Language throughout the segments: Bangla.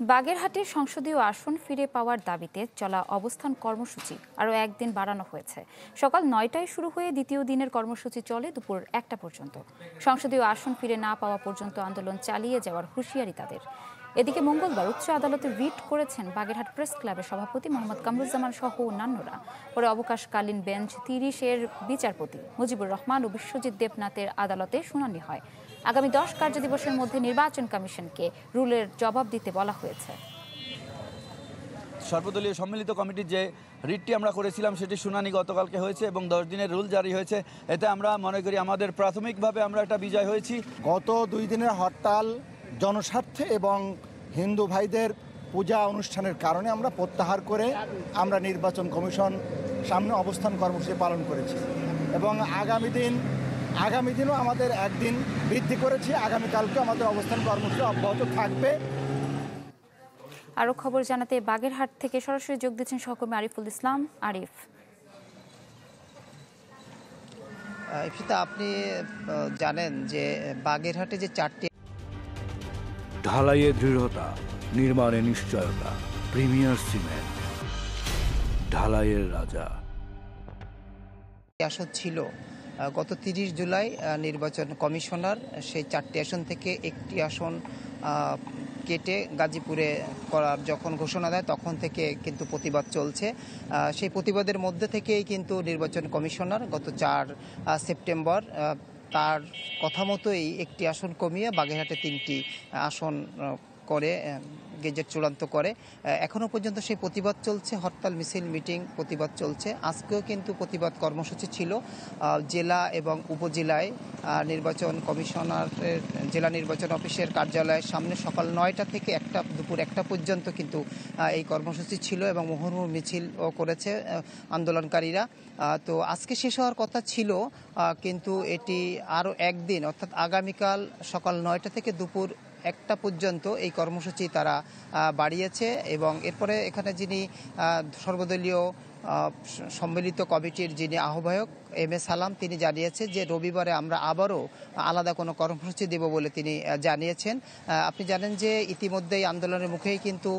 বাগেরহাটে সংসদীয় আসন ফিরে পাওয়ার দাবিতে চলা অবস্থান কর্মসূচি আরও একদিন বাড়ানো হয়েছে। সকাল ৯টায় শুরু হয়ে দ্বিতীয় দিনের কর্মসূচি চলে দুপুর ১টা পর্যন্ত। সংসদীয় আসন ফিরে না পাওয়া পর্যন্ত আন্দোলন চালিয়ে যাওয়ার হুঁশিয়ারি তাদের। এদিকে মঙ্গলবার উচ্চ আদালতে রিট করেছেন বাগেরহাট প্রেস ক্লাবের সভাপতি মোহাম্মদ কামরুজ্জামান সহ অন্যান্যরা। পরে অবকাশকালীন বেঞ্চ ৩০-এর বিচারপতি মুজিবুর রহমান ও বিশ্বজিৎ দেবনাথের আদালতে শুনানি হয়। আগামী ১০ কার্যদিবসের মধ্যে নির্বাচন কমিশনকে রুলের জবাব দিতে বলা হয়েছে। সর্বদলীয় সম্মিলিত কমিটির যে রিটটি আমরা করেছিলাম সেটি শুনানি গতকালকে হয়েছে এবং 10 দিনের রুল জারি হয়েছে। এতে আমরা মনে করি আমাদের প্রাথমিকভাবে আমরা একটা বিজয় হয়েছি। গত 2 দিনের হরতাল জনস্বার্থে এবং হিন্দু ভাইদের পূজা অনুষ্ঠানের কারণে আমরা প্রত্যাহার করে আমরা নির্বাচন কমিশন সামনে অবস্থান কর্মসূচি পালন করেছি এবং আগামী দিনও আমাদের একদিন বৃদ্ধি করেছি। আগামীকালকে আমাদের অবস্থান কর্মসূচি অব্যাহত থাকবে। আরও খবর জানাতে বাগেরহাট থেকে সরাসরি যোগ দিচ্ছেন সহকর্মী আরিফুল ইসলাম। আরিফ, আপনি জানেন যে বাগেরহাটে যে 4টি ঢালাইয়ে দৃঢ়তা, নির্মাণে নিশ্চয়তা, প্রিমিয়ার সিমেন্ট, ঢালাইয়ের রাজা। আসন ছিল গত 30 জুলাই নির্বাচন কমিশনার সেই 4টি আসন থেকে একটি আসন কেটে গাজীপুরে করার যখন ঘোষণা দেয় তখন থেকে কিন্তু প্রতিবাদ চলছে। সেই প্রতিবাদের মধ্যে থেকেই কিন্তু নির্বাচন কমিশনার গত 4 সেপ্টেম্বর তার কথা মতোই একটি আসন কমিয়ে বাগেরহাটে 3টি আসন করে গেজেট চূড়ান্ত করে। এখনও পর্যন্ত সেই প্রতিবাদ চলছে, হরতাল মিছিল মিটিং প্রতিবাদ চলছে। আজকেও কিন্তু প্রতিবাদ কর্মসূচি ছিল জেলা এবং উপজেলায়। নির্বাচন কমিশনারের জেলা নির্বাচন অফিসের কার্যালয়ের সামনে সকাল 9টা থেকে দুপুর 1টা পর্যন্ত কিন্তু এই কর্মসূচি ছিল এবং মুহুর্মুহু মিছিলও করেছে আন্দোলনকারীরা। তো আজকে শেষ হওয়ার কথা ছিল, কিন্তু এটি আরও একদিন অর্থাৎ আগামীকাল সকাল 9টা থেকে দুপুর 1টা পর্যন্ত এই কর্মসূচি তারা বাড়িয়েছে। এবং এরপরে এখানে যিনি সর্বদলীয় সম্মিলিত কমিটির যিনি আহ্বায়ক এম এ সালাম, তিনি জানিয়েছেন যে রবিবারে আমরা আবারও আলাদা কোনো কর্মসূচি দেব বলে তিনি জানিয়েছেন। আপনি জানেন যে ইতিমধ্যেই আন্দোলনের মুখেই কিন্তু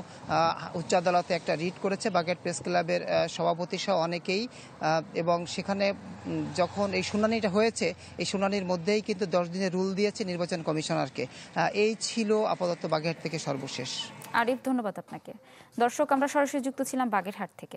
উচ্চ আদালতে একটা রিট করেছে বাগেরহাট প্রেস ক্লাবের সভাপতি সহ অনেকেই, এবং সেখানে যখন এই শুনানিটা হয়েছে এই শুনানির মধ্যেই কিন্তু 10 দিনের রুল দিয়েছে নির্বাচন কমিশনারকে। এই ছিল আপাতত বাগেরহাট থেকে সর্বশেষ। আরিফ, ধন্যবাদ আপনাকে। দর্শক, আমরা সরাসরি যুক্ত ছিলাম বাগেরহাট থেকে।